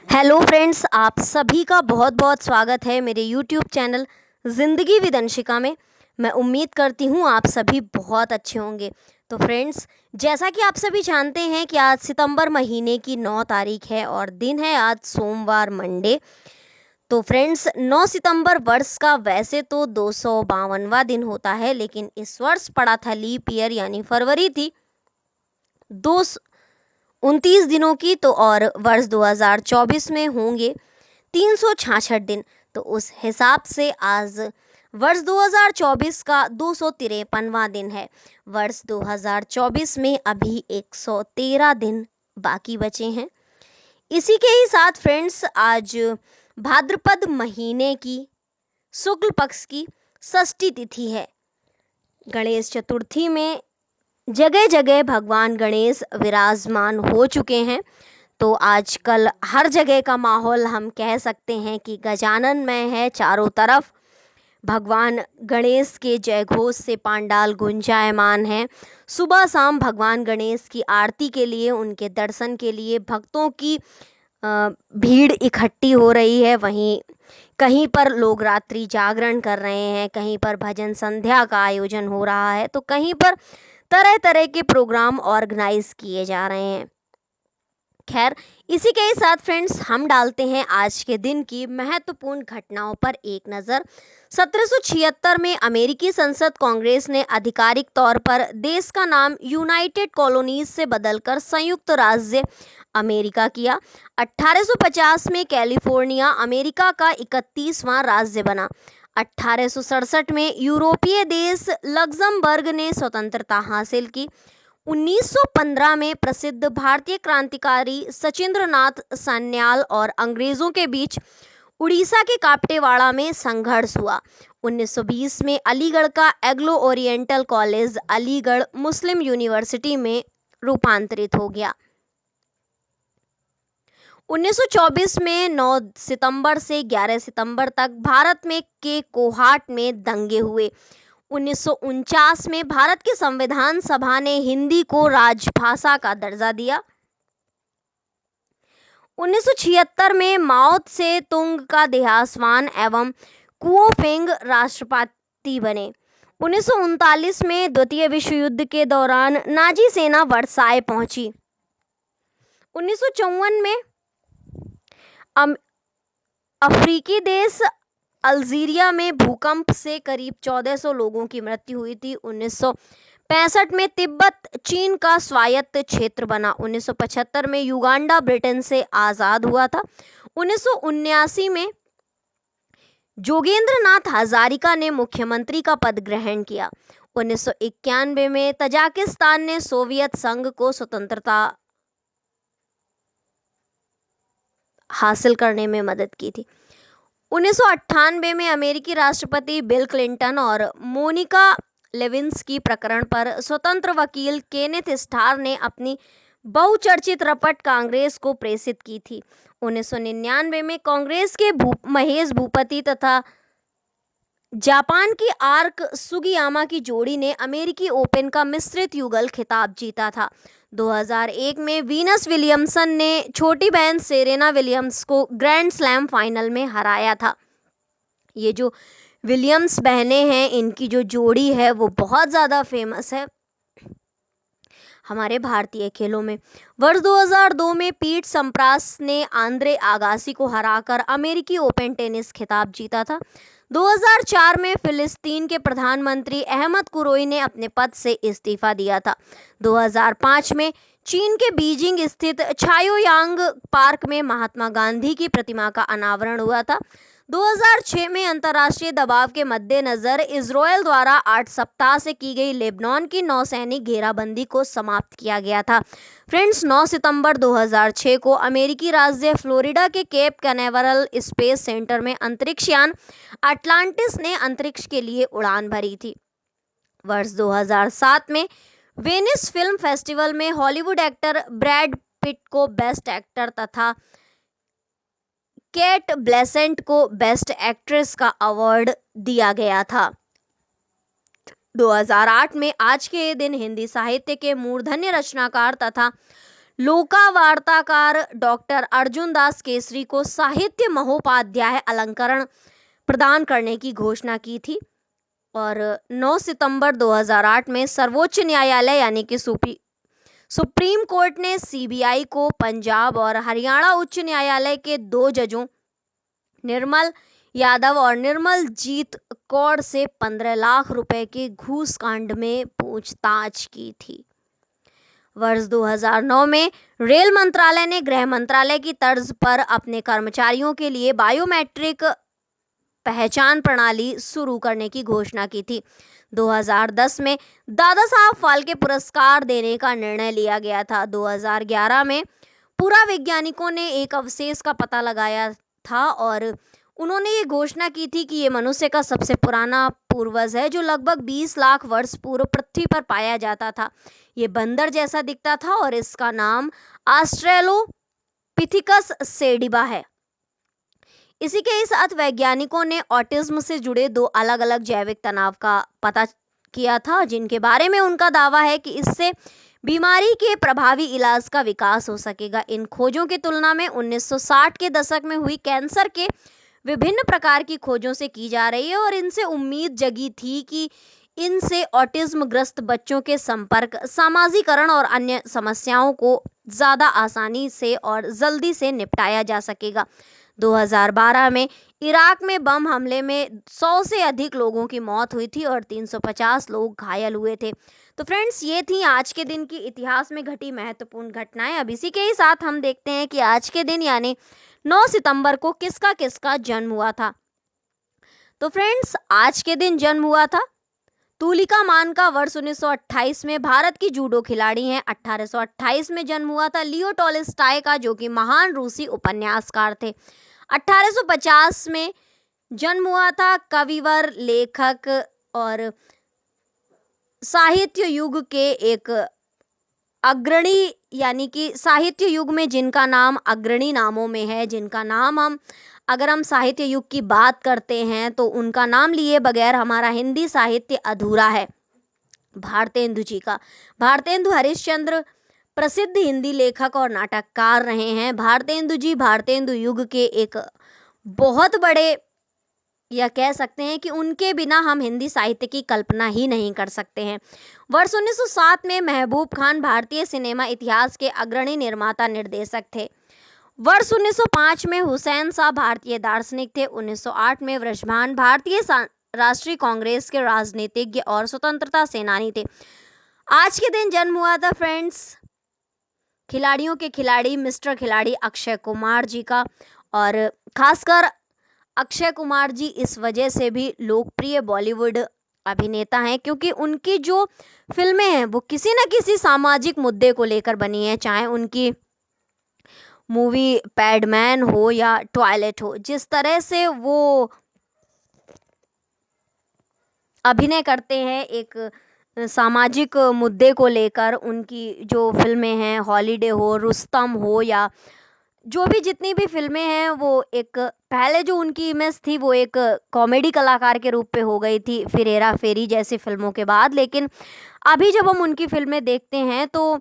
Hello friends, आप सभी का बहुत बहुत स्वागत है मेरे यूट्यूब चैनल ज़िंदगी विद अंशिका में। मैं उम्मीद करती हूँ आप सभी बहुत अच्छे होंगे। तो फ्रेंड्स, जैसा कि आप सभी जानते हैं कि आज सितंबर महीने की 9 तारीख है और दिन है आज सोमवार मंडे। तो फ्रेंड्स, 9 सितंबर वर्ष का वैसे तो 252वां दिन होता है, लेकिन इस वर्ष पड़ा था लीप ईयर यानी फरवरी थी 29 दिनों की। तो और वर्ष 2024 में होंगे 366 दिन। तो उस हिसाब से आज वर्ष 2024 का 253वां दिन है। वर्ष 2024 में अभी 113 दिन बाकी बचे हैं। इसी के ही साथ फ्रेंड्स, आज भाद्रपद महीने की शुक्ल पक्ष की षष्ठी तिथि है। गणेश चतुर्थी में जगह जगह भगवान गणेश विराजमान हो चुके हैं। तो आजकल हर जगह का माहौल हम कह सकते हैं कि गजाननमय है। चारों तरफ भगवान गणेश के जय घोष से पांडाल गुंजायमान है। सुबह शाम भगवान गणेश की आरती के लिए, उनके दर्शन के लिए भक्तों की भीड़ इकट्ठी हो रही है। वहीं कहीं पर लोग रात्रि जागरण कर रहे हैं, कहीं पर भजन संध्या का आयोजन हो रहा है, तो कहीं पर तरह तरह के प्रोग्राम ऑर्गेनाइज किए जा रहे हैं। खैर, इसी के साथ फ्रेंड्स, हम डालते हैं आज के दिन की महत्वपूर्ण घटनाओं पर एक नज़र। 1776 में अमेरिकी संसद कांग्रेस ने आधिकारिक तौर पर देश का नाम यूनाइटेड कॉलोनीज से बदलकर संयुक्त राज्य अमेरिका किया। 1850 में कैलिफोर्निया अमेरिका का 31वां राज्य बना। 1867 में यूरोपीय देश लग्जमबर्ग ने स्वतंत्रता हासिल की। 1915 में प्रसिद्ध भारतीय क्रांतिकारी सचिंद्रनाथ सान्याल और अंग्रेजों के बीच उड़ीसा के कापटेवाड़ा में संघर्ष हुआ। 1920 में अलीगढ़ का एग्लो ओरिएंटल कॉलेज अलीगढ़ मुस्लिम यूनिवर्सिटी में रूपांतरित हो गया। 1924 में 9 सितंबर से 11 सितंबर तक भारत में के कोहाट में दंगे हुए। 1949 में भारत की संविधान सभा ने हिंदी को राजभाषा का दर्जा दिया। 1976 में माओ त्से तुंग का देहावसान एवं कुओफेंग राष्ट्रपति बने। 1939 में द्वितीय विश्व युद्ध के दौरान नाजी सेना वर्साय पहुंची। 1954 में अफ्रीकी देश अल्जीरिया में भूकंप से करीब 1400 लोगों की मृत्यु हुई थी। 1965 में तिब्बत चीन का स्वायत्त क्षेत्र बना। 1975 में युगांडा ब्रिटेन से आज़ाद हुआ था। 1979 में जोगेंद्र नाथ हजारिका ने मुख्यमंत्री का पद ग्रहण किया। 1991 में तजाकिस्तान ने सोवियत संघ को स्वतंत्रता हासिल करने में मदद की थी। 1998 में अमेरिकी राष्ट्रपति बिल क्लिंटन और मोनिका लेविन्स्की प्रकरण पर स्वतंत्र वकील केनेथ स्टार ने अपनी बहुचर्चित रपट कांग्रेस को प्रेषित की थी। 1999 में कांग्रेस के महेश भूपति तथा जापान की आर्क सुगियामा की जोड़ी ने अमेरिकी ओपन का मिश्रित युगल खिताब जीता था। 2001 में वीनस विलियम्सन ने छोटी बहन सेरेना विलियम्स को ग्रैंड स्लैम फाइनल में हराया था। ये जो विलियम्स बहनें हैं, इनकी जो जोड़ी है वो बहुत ज़्यादा फेमस है हमारे भारतीय खेलों में। वर्ष 2002 में पीट सम्प्रास ने आंद्रे आगासी को हराकर अमेरिकी ओपन टेनिस खिताब जीता था। 2004 में फिलिस्तीन के प्रधानमंत्री अहमद कुरैशी ने अपने पद से इस्तीफा दिया था। 2005 में चीन के बीजिंग स्थित छाओयांग पार्क में महात्मा गांधी की प्रतिमा का अनावरण हुआ था। 2006 में अंतर्राष्ट्रीय दबाव के मद्देनजर इजरायल द्वारा 8 सप्ताह से की गई लेबनान की नौसैनिक घेराबंदी को समाप्त किया गया था। फ्रेंड्स, 9 सितंबर 2006 को अमेरिकी राज्य फ्लोरिडा के केप कैनावरल स्पेस सेंटर में अंतरिक्ष यान अटलांटिस ने अंतरिक्ष के लिए उड़ान भरी थी। वर्ष 2007 में वेनिस फिल्म फेस्टिवल में हॉलीवुड एक्टर ब्रैड पिट को बेस्ट एक्टर तथा केट ब्लैंचेट को बेस्ट एक्ट्रेस का अवार्ड दिया गया था। 2008 में आज के दिन हिंदी साहित्य के मूर्धन्य रचनाकार तथा लोका वार्ताकार डॉक्टर अर्जुन दास केसरी को साहित्य महोपाध्याय अलंकरण प्रदान करने की घोषणा की थी। और 9 सितंबर 2008 में सर्वोच्च न्यायालय यानी कि सुप्रीम कोर्ट ने सीबीआई को पंजाब और हरियाणा उच्च न्यायालय के 2 जजों निर्मल यादव और निर्मल जीत कौर से 15 लाख रुपए के घूस कांड में पूछताछ की थी। वर्ष 2009 में रेल मंत्रालय ने गृह मंत्रालय की तर्ज पर अपने कर्मचारियों के लिए बायोमेट्रिक पहचान प्रणाली शुरू करने की घोषणा की थी। 2010 में दादा साहब फाल्के पुरस्कार देने का निर्णय लिया गया था। 2011 में पुरा वैज्ञानिकों ने एक अवशेष का पता लगाया था और उन्होंने ये घोषणा की थी कि ये मनुष्य का सबसे पुराना पूर्वज है जो लगभग 20 लाख वर्ष पूर्व पृथ्वी पर पाया जाता था। ये बंदर जैसा दिखता था और इसका नाम ऑस्ट्रेलोपिथिकस सेडिबा है। इसी के साथ वैज्ञानिकों ने ऑटिज्म से जुड़े 2 अलग अलग जैविक तनाव का पता किया था, जिनके बारे में उनका दावा है कि इससे बीमारी के प्रभावी इलाज का विकास हो सकेगा। इन खोजों की तुलना में 1960 के दशक में हुई कैंसर के विभिन्न प्रकार की खोजों से की जा रही है और इनसे उम्मीद जगी थी कि इनसे ऑटिज्म ग्रस्त बच्चों के संपर्क, सामाजिकरण और अन्य समस्याओं को ज़्यादा आसानी से और जल्दी से निपटाया जा सकेगा। 2012 में इराक में बम हमले में 100 से अधिक लोगों की मौत हुई थी और 350 लोग घायल हुए थे। तो फ्रेंड्स, ये थी आज के दिन की इतिहास में घटी महत्वपूर्ण घटनाएं। अब इसी के ही साथ हम देखते हैं कि आज के दिन यानी 9 सितंबर को किसका किसका जन्म हुआ था। तो फ्रेंड्स, आज के दिन जन्म हुआ था तुलिका मान का। वर्ष 1928 में भारत की जूडो खिलाड़ी हैं। 1828 में जन्म हुआ था लियो टॉल्स्टॉय का, जो कि महान रूसी उपन्यासकार थे। 1850 में जन्म हुआ था कविवर, लेखक और साहित्य युग के एक अग्रणी, यानी कि साहित्य युग में जिनका नाम अग्रणी नामों में है, जिनका नाम अगर हम साहित्य युग की बात करते हैं तो उनका नाम लिए बगैर हमारा हिंदी साहित्य अधूरा है। भारतेंदु जी का। भारतेंदु हरिश्चंद्र प्रसिद्ध हिंदी लेखक और नाटककार रहे हैं। भारतेंदु जी भारतेंदु युग के एक बहुत बड़े, या कह सकते हैं कि उनके बिना हम हिंदी साहित्य की कल्पना ही नहीं कर सकते हैं। वर्ष 1907 में महबूब खान भारतीय सिनेमा इतिहास के अग्रणी निर्माता निर्देशक थे। वर्ष 1905 में हुसैन शाह भारतीय दार्शनिक थे। 1908 में वृषभान भारतीय राष्ट्रीय कांग्रेस के राजनीतिज्ञ और स्वतंत्रता सेनानी थे। आज के दिन जन्म हुआ था फ्रेंड्स खिलाड़ियों के खिलाड़ी, मिस्टर खिलाड़ी अक्षय कुमार जी का। और खासकर अक्षय कुमार जी इस वजह से भी लोकप्रिय बॉलीवुड अभिनेता हैं क्योंकि उनकी जो फिल्में हैं वो किसी न किसी सामाजिक मुद्दे को लेकर बनी है। चाहे उनकी मूवी पैडमैन हो या टॉयलेट हो, जिस तरह से वो अभिनय करते हैं एक सामाजिक मुद्दे को लेकर, उनकी जो फिल्में हैं, हॉलीडे हो, रुस्तम हो, या जो भी जितनी भी फिल्में हैं, वो एक पहले जो उनकी इमेज थी वो एक कॉमेडी कलाकार के रूप पे हो गई थी फिर हेरा फेरी जैसी फिल्मों के बाद। लेकिन अभी जब हम उनकी फिल्में देखते हैं तो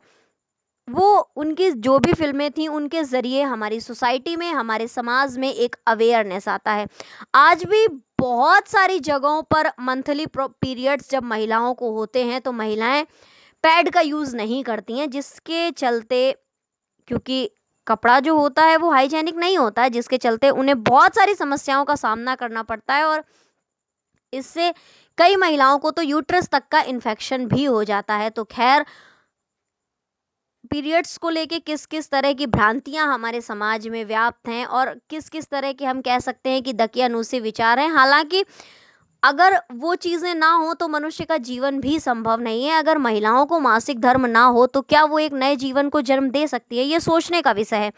वो उनकी जो भी फिल्में थी उनके ज़रिए हमारी सोसाइटी में, हमारे समाज में एक अवेयरनेस आता है। आज भी बहुत सारी जगहों पर मंथली पीरियड्स जब महिलाओं को होते हैं तो महिलाएं पैड का यूज़ नहीं करती हैं, जिसके चलते, क्योंकि कपड़ा जो होता है वो हाइजेनिक नहीं होता है, जिसके चलते उन्हें बहुत सारी समस्याओं का सामना करना पड़ता है और इससे कई महिलाओं को तो यूट्रस तक का इन्फेक्शन भी हो जाता है। तो खैर, पीरियड्स को लेके किस किस तरह की भ्रांतियां हमारे समाज में व्याप्त हैं और किस किस तरह के हम कह सकते हैं कि दकियानूसी विचार हैं। हालांकि अगर वो चीज़ें ना हो तो मनुष्य का जीवन भी संभव नहीं है। अगर महिलाओं को मासिक धर्म ना हो तो क्या वो एक नए जीवन को जन्म दे सकती है, ये सोचने का विषय है।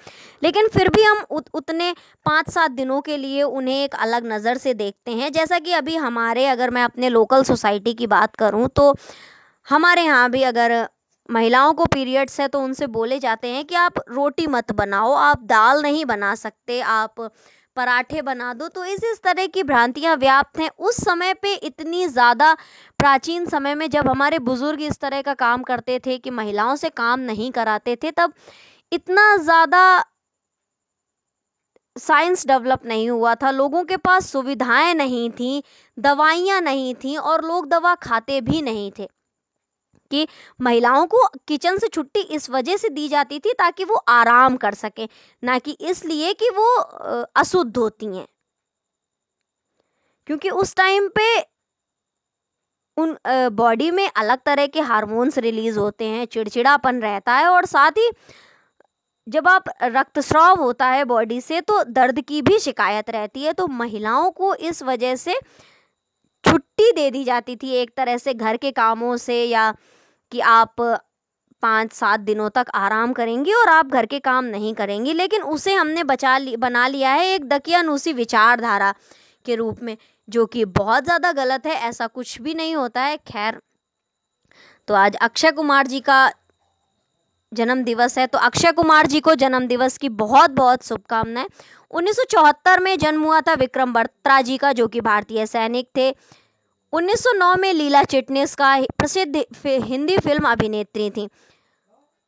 लेकिन फिर भी हम उतने 5-7 दिनों के लिए उन्हें एक अलग नज़र से देखते हैं। जैसा कि अभी हमारे, अगर मैं अपने लोकल सोसाइटी की बात करूं तो हमारे यहाँ भी अगर महिलाओं को पीरियड्स है तो उनसे बोले जाते हैं कि आप रोटी मत बनाओ, आप दाल नहीं बना सकते, आप पराठे बना दो। तो इस तरह की भ्रांतियां व्याप्त हैं। उस समय पे इतनी ज़्यादा प्राचीन समय में जब हमारे बुजुर्ग इस तरह का काम करते थे कि महिलाओं से काम नहीं कराते थे, तब इतना ज़्यादा साइंस डेवलप नहीं हुआ था, लोगों के पास सुविधाएं नहीं थी, दवाइयाँ नहीं थी और लोग दवा खाते भी नहीं थे। कि महिलाओं को किचन से छुट्टी इस वजह से दी जाती थी ताकि वो आराम कर सकें, ना कि इसलिए कि वो अशुद्ध होती हैं, क्योंकि उस टाइम पे उन बॉडी में अलग तरह के हार्मोन्स रिलीज होते हैं, चिड़चिड़ापन रहता है और साथ ही जब आप रक्तस्राव होता है बॉडी से तो दर्द की भी शिकायत रहती है। तो महिलाओं को इस वजह से छुट्टी दे दी जाती थी एक तरह से घर के कामों से, या कि आप 5-7 दिनों तक आराम करेंगी और आप घर के काम नहीं करेंगी। लेकिन उसे हमने बना लिया है एक दकियानूसी विचारधारा के रूप में, जो कि बहुत ज़्यादा गलत है, ऐसा कुछ भी नहीं होता है। खैर, तो आज अक्षय कुमार जी का जन्म दिवस है, तो अक्षय कुमार जी को जन्म दिवस की बहुत बहुत शुभकामनाएं। 1974 में जन्म हुआ था विक्रम बत्रा जी का, जो कि भारतीय सैनिक थे। 1909 में लीला चिटनेस का प्रसिद्ध हिंदी फिल्म अभिनेत्री थी।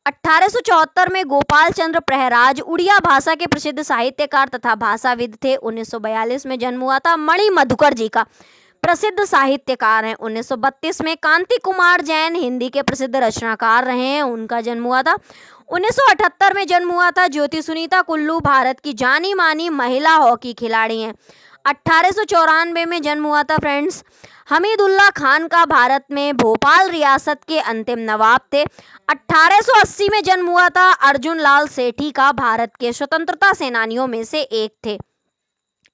1874 में गोपाल चंद्र प्रहराज उड़िया भाषा के प्रसिद्ध साहित्यकार तथा भाषाविद थे। 1942 में जन्म हुआ था मणि मधुकर जी का, प्रसिद्ध साहित्यकार हैं। 1932 में कांति कुमार जैन हिंदी के प्रसिद्ध रचनाकार रहे हैं, उनका जन्म हुआ था। 1978 में जन्म हुआ था ज्योति सुनीता कुल्लू, भारत की जानी मानी महिला हॉकी खिलाड़ी हैं। 1894 में जन्म हुआ था फ्रेंड्स हमीदुल्लाह खान का, भारत में भोपाल रियासत के अंतिम नवाब थे। 1880 में जन्म हुआ था अर्जुन लाल सेठी का, भारत के स्वतंत्रता सेनानियों में से एक थे।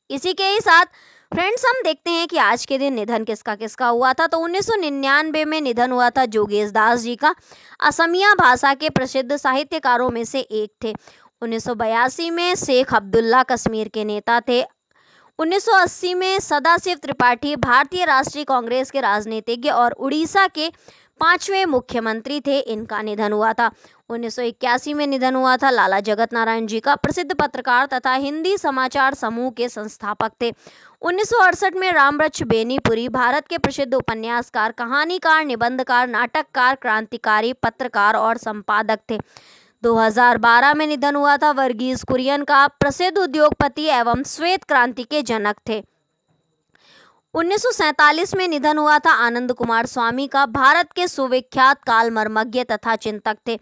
इसी के ही साथ फ्रेंड्स हम देखते हैं कि आज के दिन निधन किसका किसका हुआ था। तो 1999 में निधन हुआ था जोगेश दास जी का, असमिया भाषा के प्रसिद्ध साहित्यकारों में से एक थे। 1982 में शेख अब्दुल्ला कश्मीर के नेता थे। 1980 में सदाशिव त्रिपाठी भारतीय राष्ट्रीय कांग्रेस के राजनीतिज्ञ और उड़ीसा के 5वें मुख्यमंत्री थे, इनका निधन हुआ था। 1981 में निधन हुआ था लाला जगत नारायण जी का, प्रसिद्ध पत्रकार तथा हिंदी समाचार समूह के संस्थापक थे। 1968 में रामवृक्ष बेनीपुरी भारत के प्रसिद्ध उपन्यासकार, कहानीकार, निबंधकार, नाटककार, क्रांतिकारी, पत्रकार और संपादक थे। 2012 में निधन हुआ था वर्गीज कुरियन का, प्रसिद्ध उद्योगपति एवं श्वेत क्रांति के जनक थे। 1947 में निधन हुआ था आनंद कुमार स्वामी का, भारत के सुविख्यात कालमर्मज्ञ तथा चिंतक थे।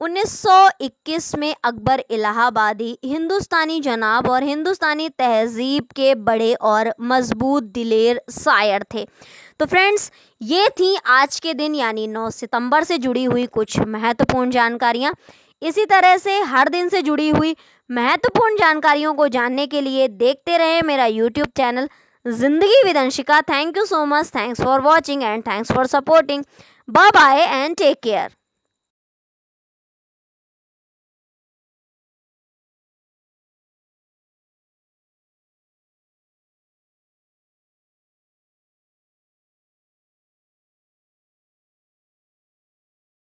1921 में अकबर इलाहाबादी हिंदुस्तानी जनाब और हिंदुस्तानी तहजीब के बड़े और मजबूत दिलेर शायर थे। तो फ्रेंड्स, ये थी आज के दिन यानी 9 सितंबर से जुड़ी हुई कुछ महत्वपूर्ण जानकारियाँ। इसी तरह से हर दिन से जुड़ी हुई महत्वपूर्ण जानकारियों को जानने के लिए देखते रहें मेरा YouTube channel Zindagi with Anshika. Thank you so much, thanks for watching and thanks for supporting. Bye bye and take care.